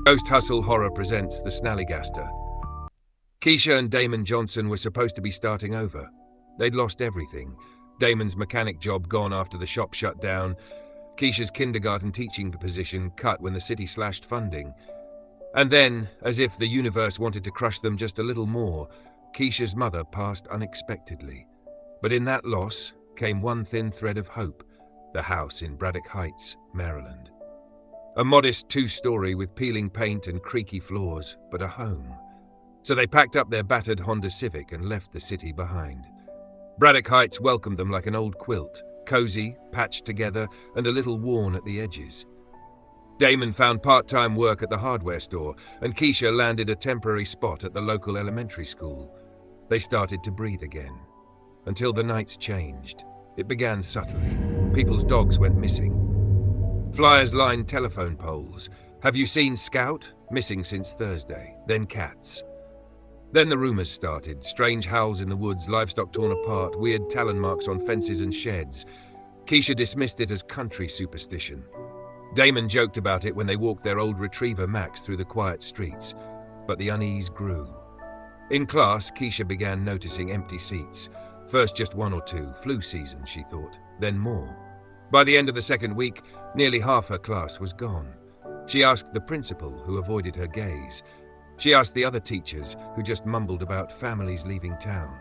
Ghost Hustle Horror presents The Snallygaster. Keisha and Damon Johnson were supposed to be starting over. They'd lost everything. Damon's mechanic job gone after the shop shut down. Keisha's kindergarten teaching position cut when the city slashed funding. And then, as if the universe wanted to crush them just a little more, Keisha's mother passed unexpectedly. But in that loss came one thin thread of hope: the house in Braddock Heights, Maryland. A modest two-story with peeling paint and creaky floors, but a home. So they packed up their battered Honda Civic and left the city behind. Braddock Heights welcomed them like an old quilt, cozy, patched together, and a little worn at the edges. Damon found part-time work at the hardware store, and Keisha landed a temporary spot at the local elementary school. They started to breathe again. Until the nights changed. It began subtly. People's dogs went missing. Flyers lined telephone poles. "Have you seen Scout? Missing since Thursday." Then cats. Then the rumors started. Strange howls in the woods, livestock torn apart, weird talon marks on fences and sheds. Keisha dismissed it as country superstition. Damon joked about it when they walked their old retriever Max through the quiet streets. But the unease grew. In class, Keisha began noticing empty seats. First just one or two, flu season, she thought, then more. By the end of the second week, nearly half her class was gone. She asked the principal, who avoided her gaze. She asked the other teachers, who just mumbled about families leaving town.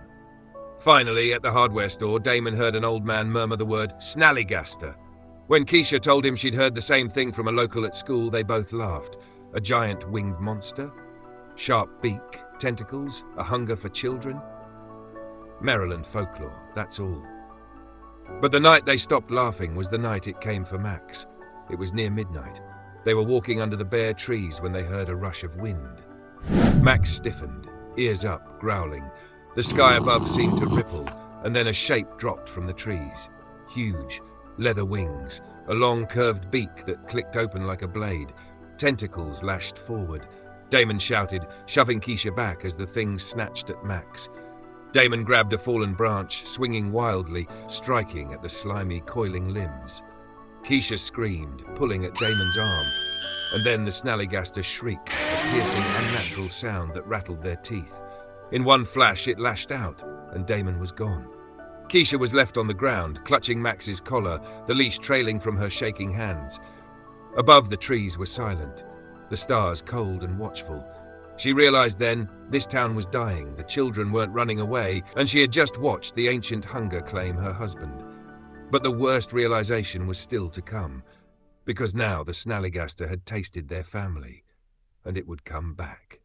Finally, at the hardware store, Damon heard an old man murmur the word Snallygaster. When Keisha told him she'd heard the same thing from a local at school, they both laughed. A giant winged monster? Sharp beak, tentacles, a hunger for children? Maryland folklore, that's all. But the night they stopped laughing was the night it came for Max. It was near midnight. They were walking under the bare trees when they heard a rush of wind. Max stiffened, ears up, growling. The sky above seemed to ripple, and then a shape dropped from the trees. Huge, leather wings, a long curved beak that clicked open like a blade. Tentacles lashed forward. Damon shouted, shoving Keisha back as the thing snatched at Max. Damon grabbed a fallen branch, swinging wildly, striking at the slimy, coiling limbs. Keisha screamed, pulling at Damon's arm, and then the Snallygaster shrieked, a piercing, unnatural sound that rattled their teeth. In one flash, it lashed out, and Damon was gone. Keisha was left on the ground, clutching Max's collar, the leash trailing from her shaking hands. Above, the trees were silent, the stars cold and watchful. She realized then this town was dying, the children weren't running away, and she had just watched the ancient hunger claim her husband. But the worst realization was still to come, because now the Snallygaster had tasted their family, and it would come back.